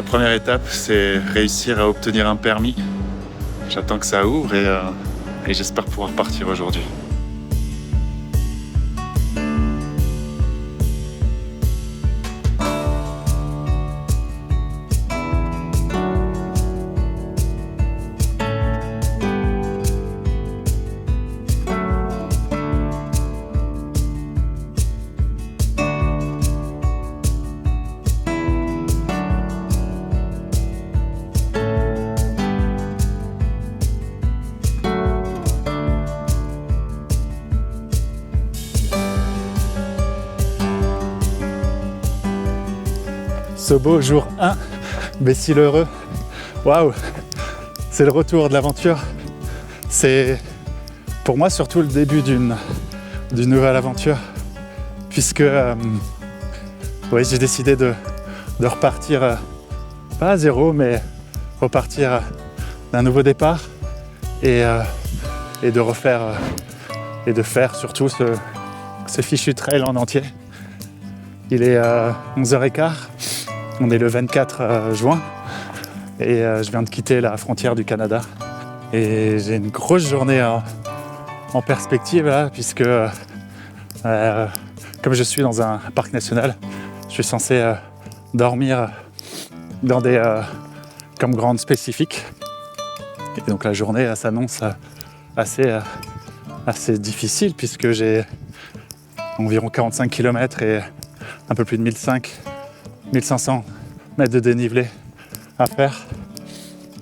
La première étape, c'est réussir à obtenir un permis. J'attends que ça ouvre et j'espère pouvoir partir aujourd'hui. Sobo, jour 1, Bessil-Heureux. Waouh, c'est le retour de l'aventure. C'est pour moi surtout le début d'une nouvelle aventure, puisque oui, j'ai décidé de repartir, pas à zéro, mais repartir d'un nouveau départ et de refaire et de faire surtout ce fichu trail en entier. Il est 11h15. On est le 24 juin et je viens de quitter la frontière du Canada et j'ai une grosse journée en perspective là, puisque comme je suis dans un parc national, je suis censé dormir dans des campgrounds spécifiques et donc la journée s'annonce assez difficile puisque j'ai environ 45 km et un peu plus de 1500 mètres de dénivelé à faire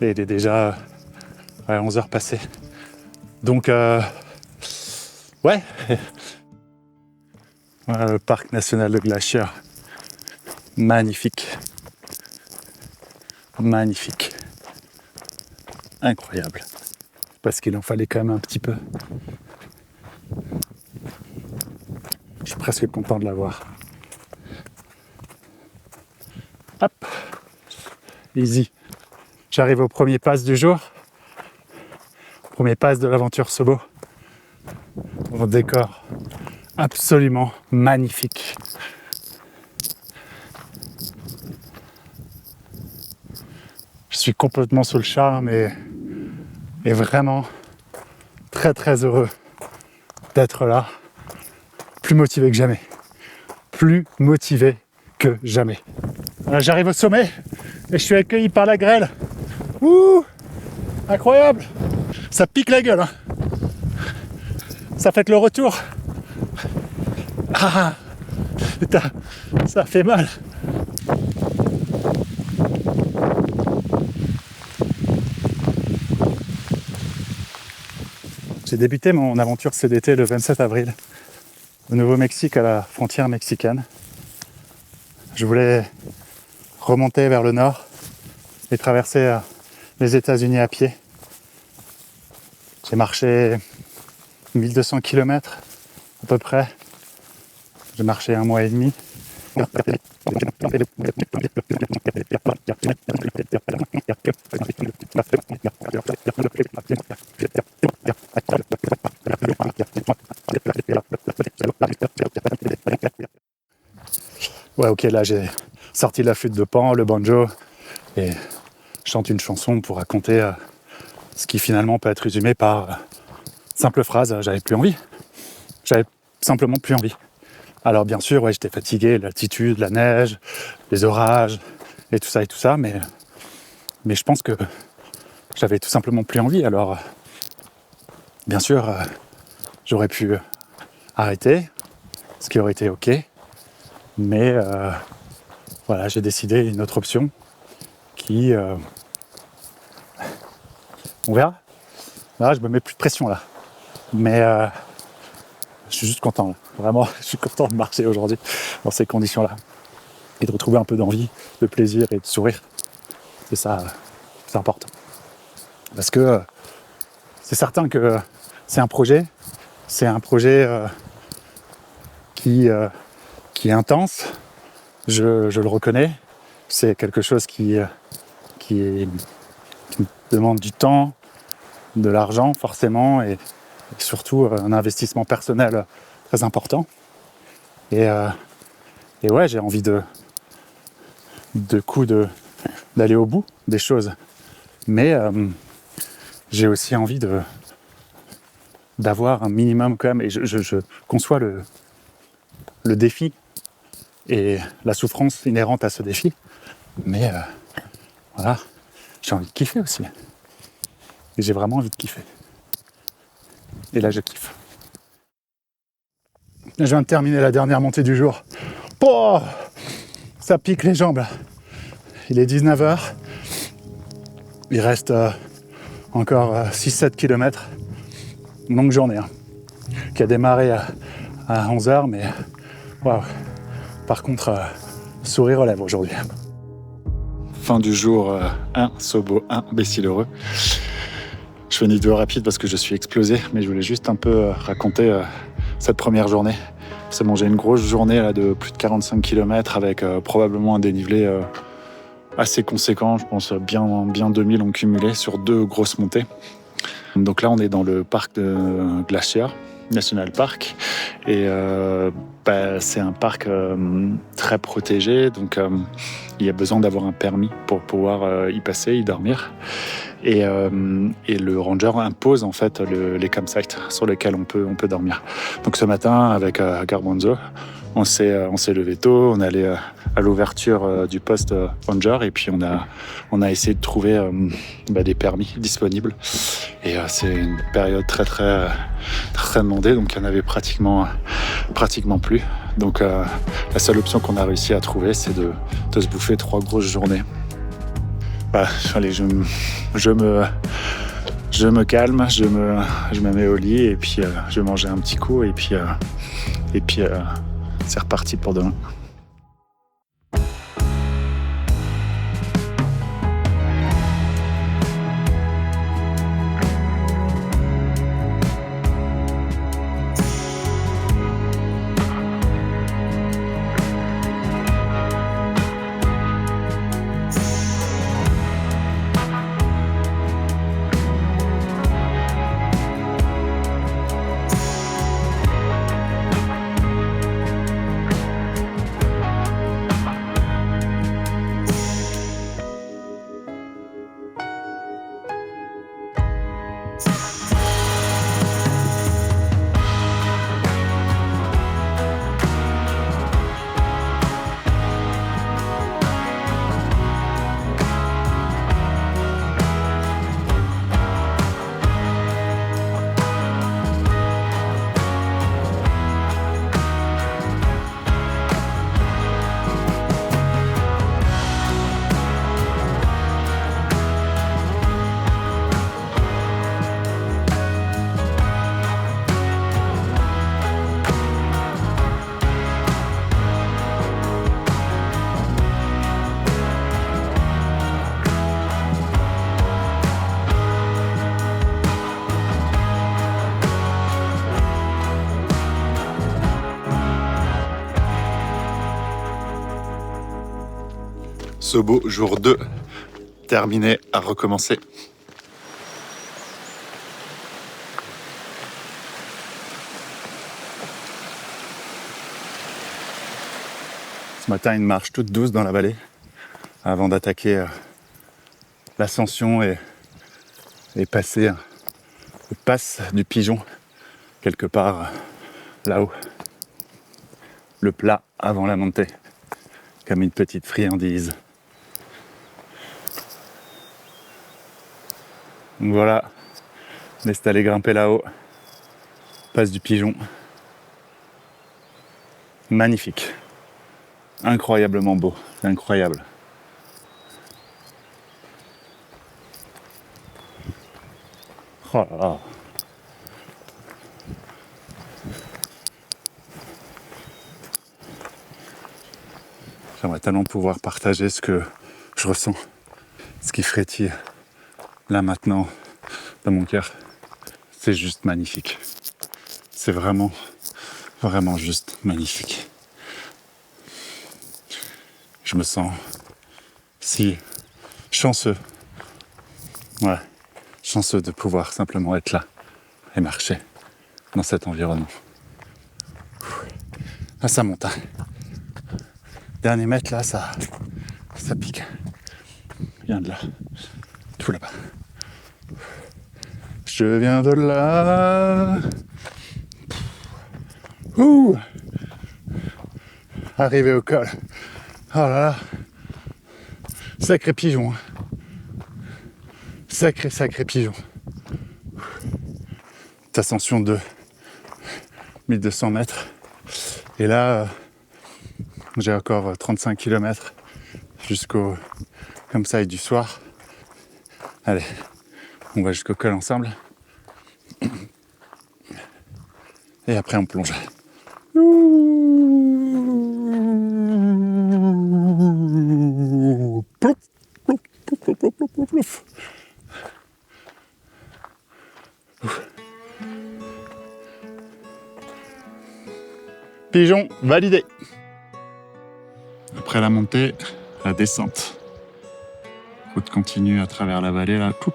et il est déjà 11 heures passées. Donc ouais, voilà le parc national de Glacier, magnifique, incroyable, parce qu'il en fallait quand même un petit peu. Je suis presque content de l'avoir. Hop, easy. J'arrive au premier pass du jour. Premier pass de l'aventure Sobo. Mon décor absolument magnifique. Je suis complètement sous le charme et vraiment très très heureux d'être là. Plus motivé que jamais. Plus motivé que jamais. Voilà, j'arrive au sommet et je suis accueilli par la grêle. Ouh, incroyable. Ça pique la gueule. Hein. Ça fait que le retour. Ah, putain, ça fait mal. J'ai débuté mon aventure CDT le 27 avril au Nouveau-Mexique à la frontière mexicaine. Je voulais remonter vers le nord et traverser les États-Unis à pied. J'ai marché 1200 km à peu près. J'ai marché 1 mois et demi. Ouais, ok, là j'ai sorti la flûte de Pan, le banjo, et je chante une chanson pour raconter ce qui finalement peut être résumé par simple phrase, j'avais plus envie. J'avais simplement plus envie. Alors bien sûr, ouais, j'étais fatigué, l'altitude, la neige, les orages, et tout ça, mais je pense que j'avais tout simplement plus envie. Alors, bien sûr, j'aurais pu arrêter, ce qui aurait été ok, mais voilà, j'ai décidé une autre option qui... on verra. Là, je me mets plus de pression là. Mais je suis juste content là. Vraiment, je suis content de marcher aujourd'hui dans ces conditions-là. Et de retrouver un peu d'envie, de plaisir et de sourire. C'est ça, c'est important. Parce que c'est certain que c'est un projet qui est intense. Je le reconnais. C'est quelque chose qui me demande du temps, de l'argent forcément, et surtout un investissement personnel très important. Et ouais, j'ai envie de d'aller au bout des choses. Mais j'ai aussi envie d'avoir un minimum quand même. Et je conçois le défi et la souffrance inhérente à ce défi. Mais voilà, j'ai envie de kiffer aussi. Et j'ai vraiment envie de kiffer. Et là, je kiffe. Je viens de terminer la dernière montée du jour. Oh, ça pique les jambes là. Il est 19h. Il reste encore 6-7 km. Longue journée. Hein, qui a démarré à 11h, mais waouh. Par contre, sourire aux lèvres aujourd'hui. Fin du jour 1, Sobo 1, Bessil-Heureux. Je fais une vidéo rapide parce que je suis explosé, mais je voulais juste un peu raconter cette première journée. C'est bon, j'ai une grosse journée là, de plus de 45 km avec probablement un dénivelé assez conséquent. Je pense bien 2000 en cumulé sur 2 grosses montées. Donc là, on est dans le parc de Glacier National Park. Et c'est un parc très protégé, donc il y a besoin d'avoir un permis pour pouvoir y passer, y dormir. Et le ranger impose en fait les campsites sur lesquels on peut dormir. Donc ce matin, avec Garbanzo, on s'est levé tôt, on est allé à l'ouverture du poste ranger et puis on a essayé de trouver des permis disponibles. Et c'est une période très demandée, donc il n'y en avait pratiquement plus. Donc la seule option qu'on a réussi à trouver, c'est de se bouffer 3 grosses journées. Allez, je me calme, je me mets au lit et puis je vais manger un petit coup et puis c'est reparti pour demain. Sobo, jour 2, terminé, à recommencer. Ce matin, une marche toute douce dans la vallée avant d'attaquer l'ascension et passer le pass du Pigeon quelque part là-haut. Le plat avant la montée, comme une petite friandise. Donc voilà, laisse aller grimper là-haut. Passe du Pigeon. Magnifique. Incroyablement beau. Incroyable. Oh là là. J'aimerais tellement pouvoir partager ce que je ressens, ce qui frétille là maintenant dans mon cœur. C'est juste magnifique. C'est vraiment juste magnifique. Je me sens si chanceux. Ouais, chanceux de pouvoir simplement être là et marcher dans cet environnement. Ah, ça monte. Dernier mètre là, ça pique. vient de là. Tout là-bas. Je viens de là. Ouh. Arrivé au col. Oh là là. Sacré pigeon. Sacré pigeon. Cette ascension de 1200 mètres. Et là, j'ai encore 35 km jusqu'au campsite du soir. Allez, on va jusqu'au col ensemble. Et après, on plonge. Plouf, plouf, plouf, plouf, plouf, plouf. Pigeon validé. Après la montée, la descente. Route continue à travers la vallée là. Tout.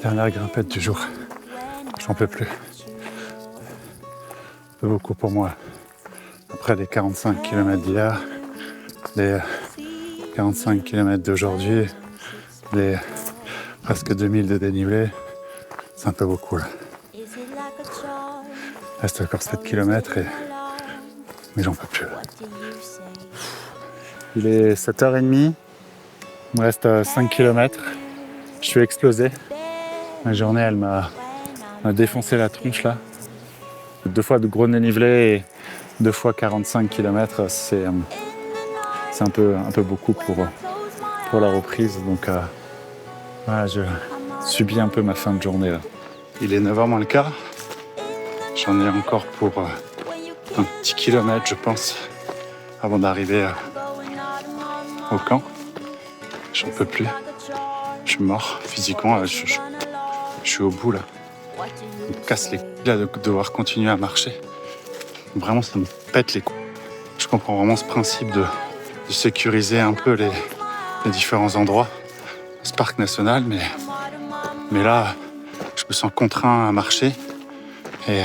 Dernière grimpette du jour. J'en peux plus. Un peu beaucoup pour moi. Après les 45 km d'hier, les 45 km d'aujourd'hui, les presque 2000 de dénivelé, c'est un peu beaucoup là. Il reste encore 7 km mais j'en peux plus. Il est 7h30, il me reste 5 km, je suis explosé. Ma journée, elle m'a défoncé la tronche là. 2 fois de gros dénivelé et 2 fois 45 km, c'est un peu beaucoup pour la reprise. Donc voilà, je subis un peu ma fin de journée là. Il est 9h moins le quart. J'en ai encore pour un petit kilomètre, je pense, avant d'arriver au camp. J'en peux plus. Je suis mort physiquement. Je suis au bout là. Ça me casse les couilles là de devoir continuer à marcher. Vraiment, ça me pète les couilles. Je comprends vraiment ce principe de sécuriser un peu les différents endroits, ce parc national, mais là, je me sens contraint à marcher et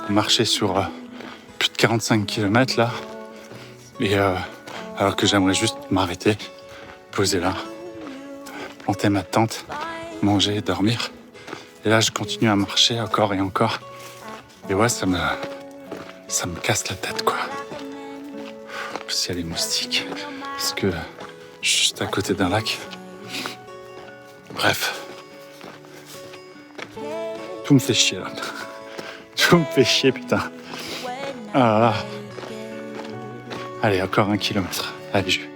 marcher sur plus de 45 km là, et alors que j'aimerais juste m'arrêter, poser là, planter ma tente, manger, dormir. Et là, je continue à marcher encore et encore. Et ouais, ça me casse la tête, quoi. En plus, il y a les moustiques. Parce que je suis juste à côté d'un lac. Bref. Tout me fait chier, là. Tout me fait chier, putain. Ah là là. Allez, encore 1 kilomètre. Allez, je vais.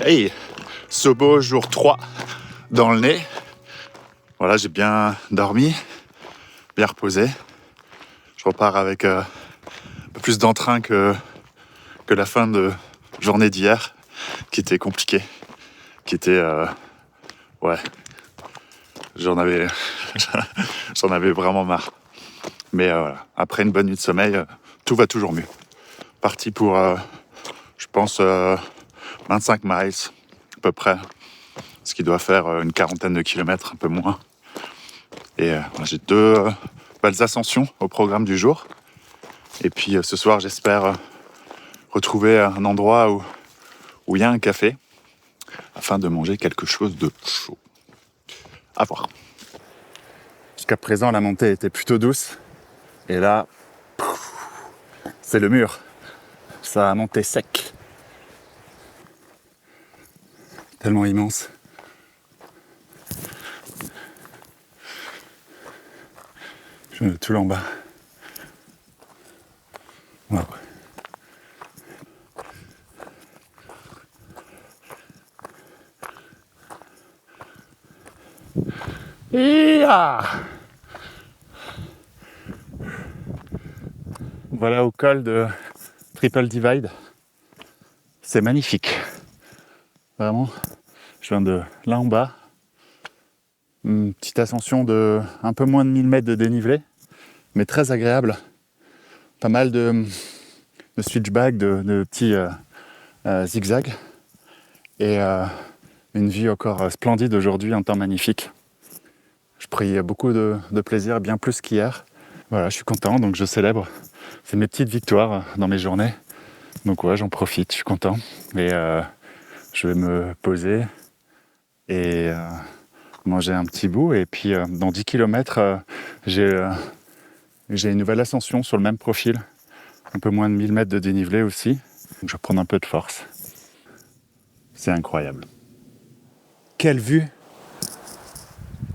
Hey, Sobo, jour 3 dans le nez. Voilà, j'ai bien dormi, bien reposé. Je repars avec un peu plus d'entrain que la fin de journée d'hier, qui était compliquée, qui était... ouais, j'en avais vraiment marre. Mais voilà, après une bonne nuit de sommeil, tout va toujours mieux. Parti pour, je pense 25 miles à peu près, ce qui doit faire une quarantaine de kilomètres, un peu moins. Et j'ai 2 belles ascensions au programme du jour. Et puis ce soir, j'espère retrouver un endroit où il y a un café afin de manger quelque chose de chaud. À voir. Jusqu'à présent, la montée était plutôt douce. Et là, c'est le mur. Ça a monté sec. Tellement immense. Je vais tout là en bas. Wow. Voilà au col de Triple Divide. C'est magnifique. Vraiment, je viens de là en bas. Une petite ascension de un peu moins de 1000 mètres de dénivelé, mais très agréable. Pas mal de switchbacks, de petits zigzags. Et une vue encore splendide aujourd'hui, un temps magnifique. Je pris beaucoup de plaisir, bien plus qu'hier. Voilà, je suis content, donc je célèbre. C'est mes petites victoires dans mes journées. Donc ouais, j'en profite, je suis content. Et je vais me poser et manger un petit bout. Et puis dans 10 km, j'ai une nouvelle ascension sur le même profil. Un peu moins de 1000 mètres de dénivelé aussi. Donc je vais prendre un peu de force. C'est incroyable. Quelle vue!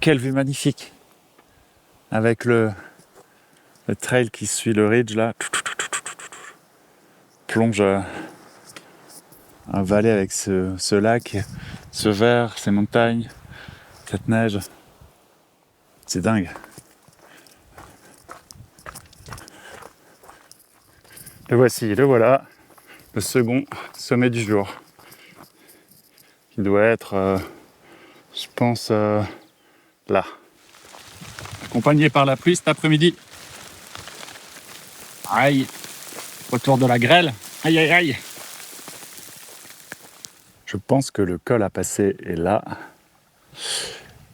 Quelle vue magnifique! Avec le trail qui suit le ridge là. Plonge un vallée avec ce lac, ce vert, ces montagnes, cette neige. C'est dingue. Le voici, le voilà, le second sommet du jour. Il doit être, je pense, là. Accompagné par la pluie cet après-midi. Aïe, retour de la grêle. Aïe, aïe, aïe. Je pense que le col à passer est là.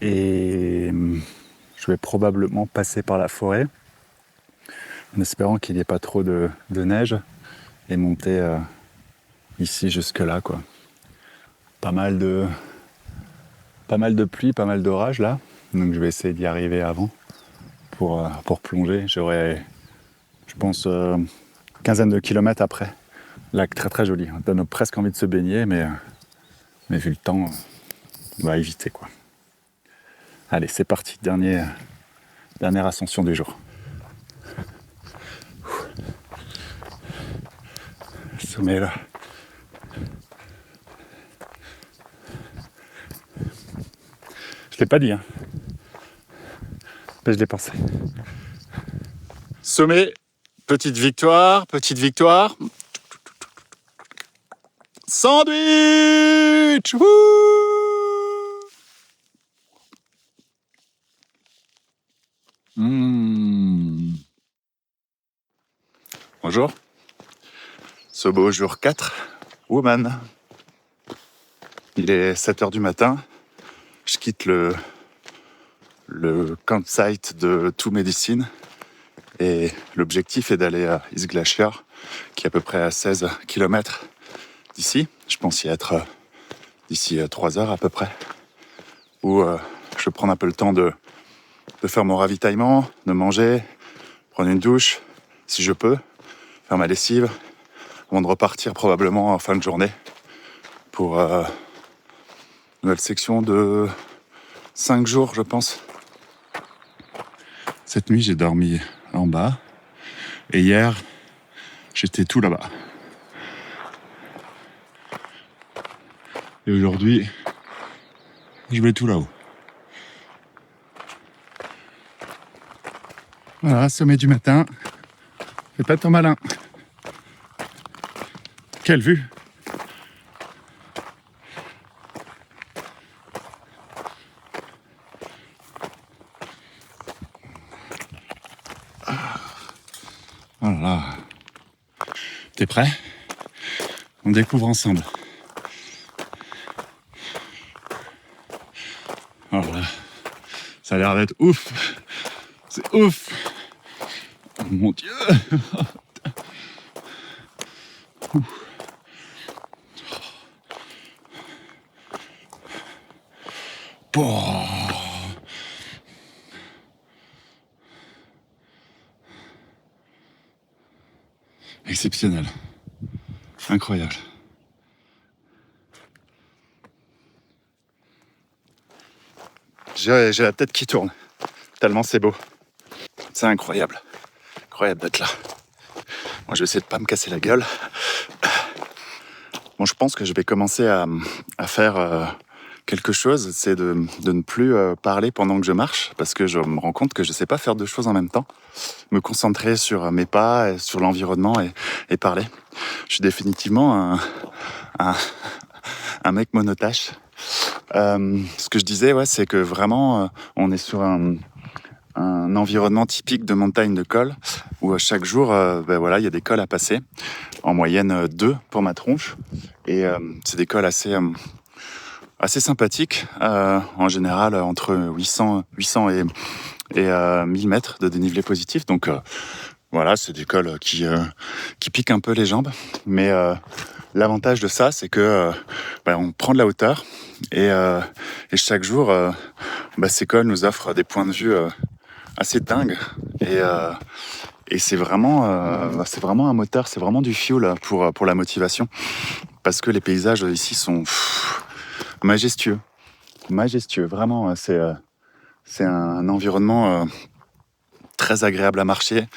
Et je vais probablement passer par la forêt, en espérant qu'il n'y ait pas trop de neige, et monter ici jusque-là, quoi. Pas mal de pluie, pas mal d'orage là. Donc je vais essayer d'y arriver avant pour plonger. J'aurai, je pense, quinzaine de kilomètres après. Lac très très joli. On donne presque envie de se baigner, mais vu le temps, on va éviter, quoi. Allez, c'est parti. Dernière ascension du jour. Le sommet là. Je l'ai pas dit, hein. Mais je l'ai pensé. Sommet, petite victoire. Sandwich! Wouh! Bonjour. Ce beau jour 4, Woman. Il est 7h du matin. Je quitte le campsite de Two Medicine. Et l'objectif est d'aller à East Glacier, qui est à peu près à 16 km d'ici. Je pense y être d'ici 3 heures à peu près. Où je vais prendre un peu le temps de faire mon ravitaillement, de manger, prendre une douche, si je peux, faire ma lessive, avant de repartir probablement en fin de journée pour une nouvelle section de 5 jours, je pense. Cette nuit, j'ai dormi en bas. Et hier, j'étais tout là-bas. Et aujourd'hui, je vais tout là-haut. Voilà, sommet du matin. Fais pas ton malin. Quelle vue! Voilà. T'es prêt? On découvre ensemble. Oh là, ça a l'air d'être ouf. C'est ouf. Oh mon Dieu. Bon. Exceptionnel. Incroyable. J'ai la tête qui tourne, tellement c'est beau. C'est incroyable. Incroyable d'être là. Moi, je vais essayer de pas me casser la gueule. Bon, je pense que je vais commencer à faire quelque chose, c'est de ne plus parler pendant que je marche, parce que je me rends compte que je sais pas faire deux choses en même temps. Me concentrer sur mes pas, sur l'environnement et parler. Je suis définitivement un mec monotache. Ce que je disais, ouais, c'est que vraiment, on est sur un environnement typique de montagne de col, où chaque jour, voilà, il y a des cols à passer. En moyenne 2 pour ma tronche. Et c'est des cols assez sympathiques. En général, entre 800 et 1000 mètres de dénivelé positif. Donc voilà, c'est des cols qui piquent un peu les jambes. Mais l'avantage de ça, c'est que on prend de la hauteur. Et chaque jour, ces cols nous offrent des points de vue assez dingues. Et c'est vraiment un moteur, c'est vraiment du fuel pour la motivation. Parce que les paysages ici sont majestueux. Majestueux, vraiment. C'est un environnement très agréable à marcher.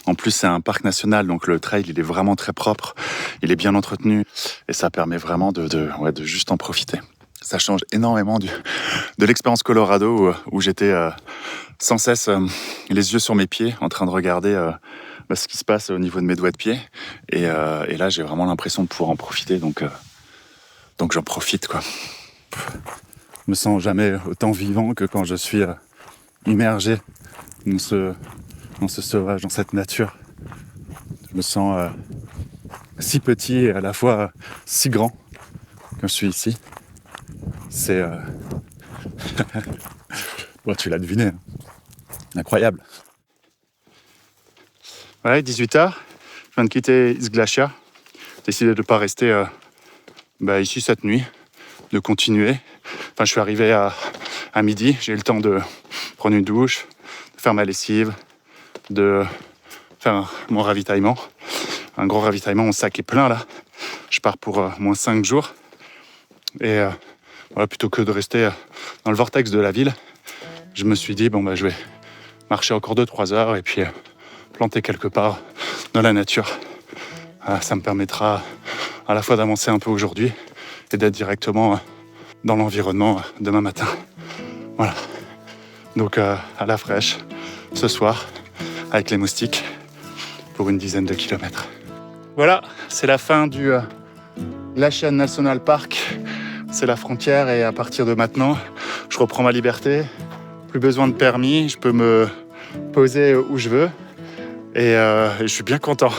En plus, c'est un parc national, donc le trail, il est vraiment très propre. Il est bien entretenu. Et ça permet vraiment de juste en profiter. Ça change énormément de l'expérience Colorado où j'étais sans cesse les yeux sur mes pieds, en train de regarder ce qui se passe au niveau de mes doigts de pied. Et là, j'ai vraiment l'impression de pouvoir en profiter. Donc j'en profite, quoi. Je me sens jamais autant vivant que quand je suis immergé dans ce sauvage, dans cette nature. Je me sens si petit et à la fois si grand quand je suis ici. C'est... Bon, tu l'as deviné. Incroyable. Ouais, 18h. Je viens de quitter East Glacier. J'ai décidé de ne pas rester ici cette nuit, de continuer. Enfin, je suis arrivé à midi. J'ai eu le temps de prendre une douche, de faire ma lessive, de faire mon ravitaillement. Un gros ravitaillement, mon sac est plein là. Je pars pour moins 5 jours. Et plutôt que de rester dans le vortex de la ville, je me suis dit, je vais marcher encore 2-3 heures et puis planter quelque part dans la nature. Ça me permettra à la fois d'avancer un peu aujourd'hui et d'être directement dans l'environnement demain matin. Voilà. Donc à la fraîche, ce soir, avec les moustiques, pour une dizaine de kilomètres. Voilà, c'est la fin du Glacier National Park. C'est la frontière et à partir de maintenant, je reprends ma liberté. Plus besoin de permis, je peux me poser où je veux. Et je suis bien content.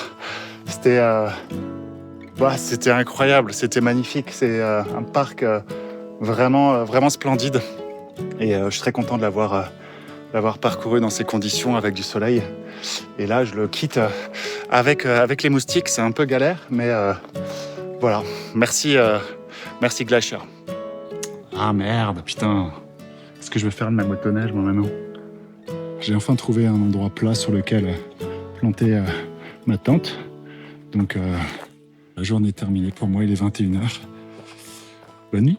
C'était incroyable, c'était magnifique. C'est un parc vraiment splendide. Et je suis très content de l'avoir parcouru dans ces conditions avec du soleil. Et là, je le quitte avec les moustiques. C'est un peu galère, mais voilà. Merci Glacier. Ah merde, putain. Qu'est-ce que je vais faire de ma motoneige, moi, maintenant ? J'ai enfin trouvé un endroit plat sur lequel planter ma tente. Donc, la journée est terminée. Pour moi, il est 21h. Bonne nuit.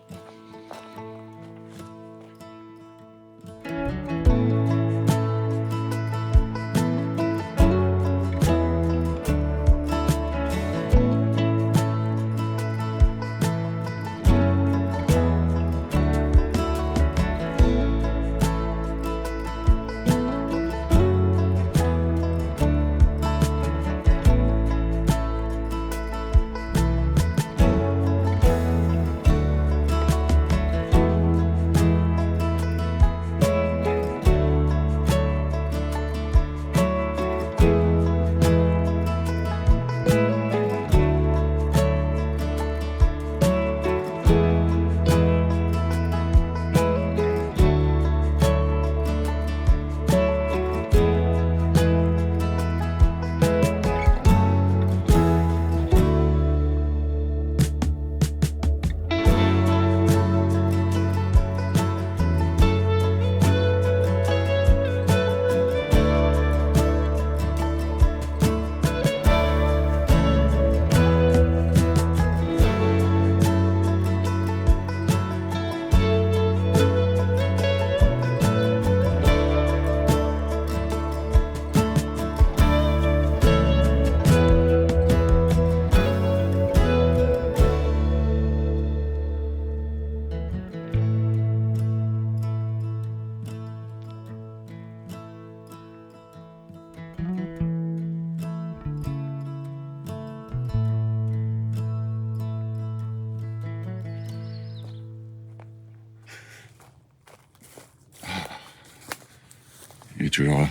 est toujours là.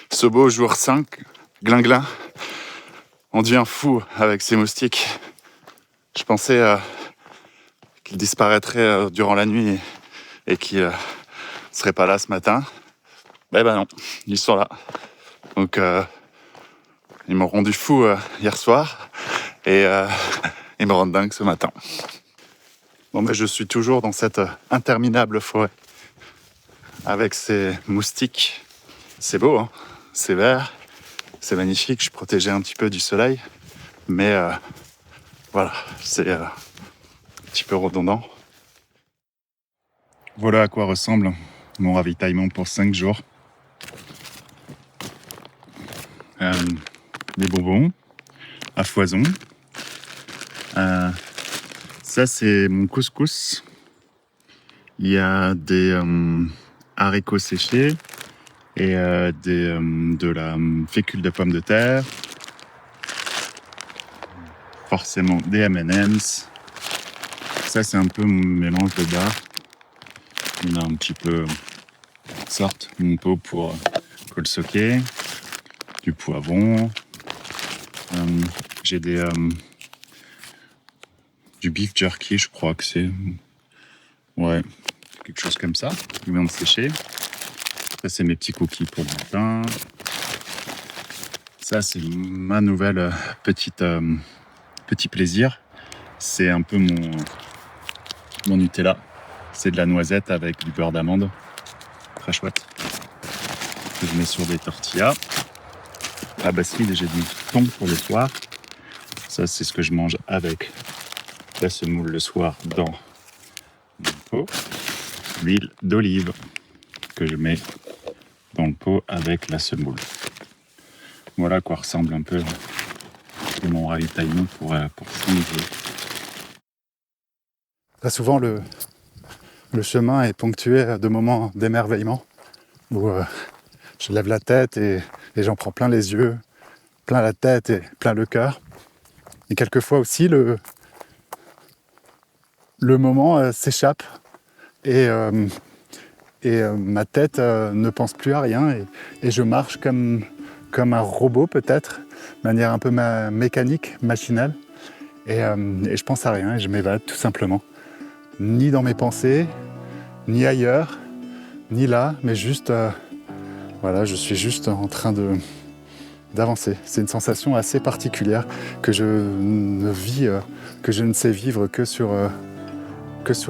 Ce beau jour 5, Glinglin, on devient fou avec ces moustiques. Je pensais qu'ils disparaîtraient durant la nuit et qu'ils ne seraient pas là ce matin. Ben non, ils sont là. Donc ils m'ont rendu fou hier soir et ils me rendent dingue ce matin. Bon, mais je suis toujours dans cette interminable forêt avec ces moustiques. C'est beau, hein, c'est vert, c'est magnifique. Je suis protégé un petit peu du soleil, mais voilà, c'est un petit peu redondant. Voilà à quoi ressemble mon ravitaillement pour 5 jours. Des bonbons à foison. Ça, c'est mon couscous. Il y a des haricots séchés et de la fécule de pommes de terre. Forcément des M&M's. Ça, c'est un peu mon mélange de bar. On a un petit peu sorte mon pot pour le soquer, du poivron. J'ai du beef jerky, je crois que c'est. Ouais, quelque chose comme ça. Qui vient de sécher. Ça, c'est mes petits cookies pour le matin. Ça, c'est ma nouvelle petit plaisir. C'est un peu mon Nutella. C'est de la noisette avec du beurre d'amande. Très chouette. Que je mets sur des tortillas. À Basile, j'ai du thon pour le soir. Ça, c'est ce que je mange avec la semoule le soir dans mon pot. L'huile d'olive que je mets dans le pot avec la semoule. Voilà à quoi ressemble un peu mon ravitaillement pour 5 jours. Très souvent, le chemin est ponctué de moments d'émerveillement où je lève la tête et j'en prends plein les yeux, plein la tête et plein le cœur. Et quelquefois aussi, le moment s'échappe et ma tête ne pense plus à rien et je marche comme un robot peut-être, de manière un peu mécanique, machinale. Et je pense à rien et je m'évade tout simplement. Ni dans mes pensées, ni ailleurs, ni là, mais juste, voilà, je suis juste en train d'avancer. C'est une sensation assez particulière que je ne sais vivre que sur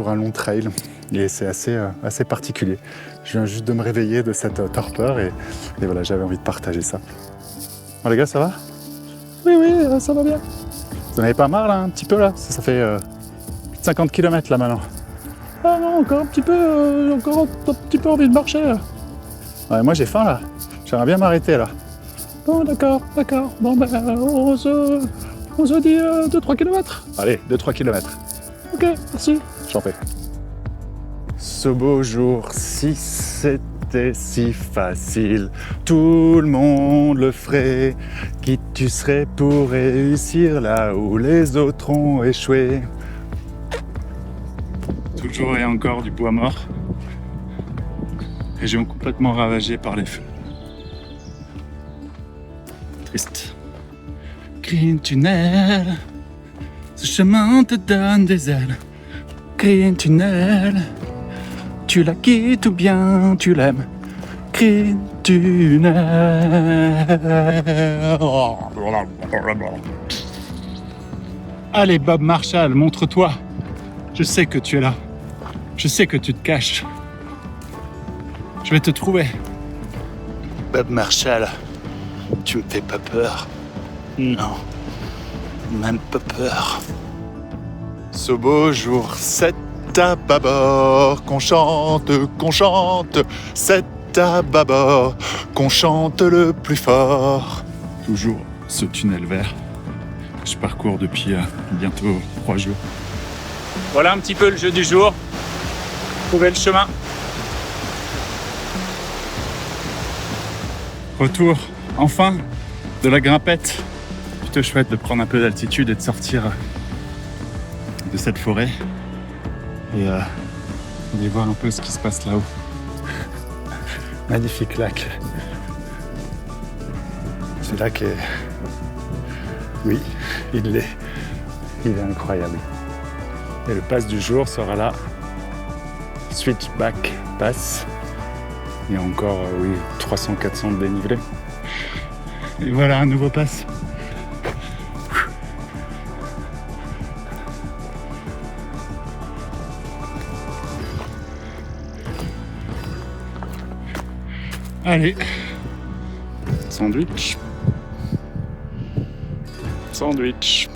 un long trail. Et c'est assez particulier. Je viens juste de me réveiller de cette torpeur et voilà, j'avais envie de partager ça. Bon, les gars, ça va ? Oui, ça va bien. Vous en avez pas marre là, un petit peu là ? Ça fait 50 km là maintenant. Ah non, encore un petit peu, encore un petit peu envie de marcher là. Ouais, moi j'ai faim là. J'aimerais bien m'arrêter là. Bon, d'accord. Bon, ben, on se dit 2-3 km. Allez, 2-3 km. Ok, merci. J'en fais. Ce beau jour, si c'était si facile, tout le monde le ferait. Qui tu serais pour réussir là où les autres ont échoué? Toujours et encore du bois mort. Région complètement ravagée par les feux. Triste. Green tunnel, ce chemin te donne des ailes. Green tunnel, tu la quittes ou bien tu l'aimes. Green tunnel. Allez Bob Marshall, montre-toi. Je sais que tu es là. Je sais que tu te caches. Je vais te trouver. Bob Marshall, tu me fais pas peur. Non, même pas peur. Ce beau jour, c'est à bâbord qu'on chante, c'est à bâbord qu'on chante le plus fort. Toujours ce tunnel vert que je parcours depuis bientôt 3 jours. Voilà un petit peu le jeu du jour. Trouver le chemin. Retour, enfin, de la grimpette. Plutôt chouette de prendre un peu d'altitude et de sortir de cette forêt. Et d'aller voir un peu ce qui se passe là-haut. Magnifique lac. Ce lac est... Oui, il l'est. Il est incroyable. Et le pass du jour sera là. Switchback Pass. Il y a encore, 300-400 de dénivelé. Et voilà un nouveau pass. Allez, sandwich. Sandwich.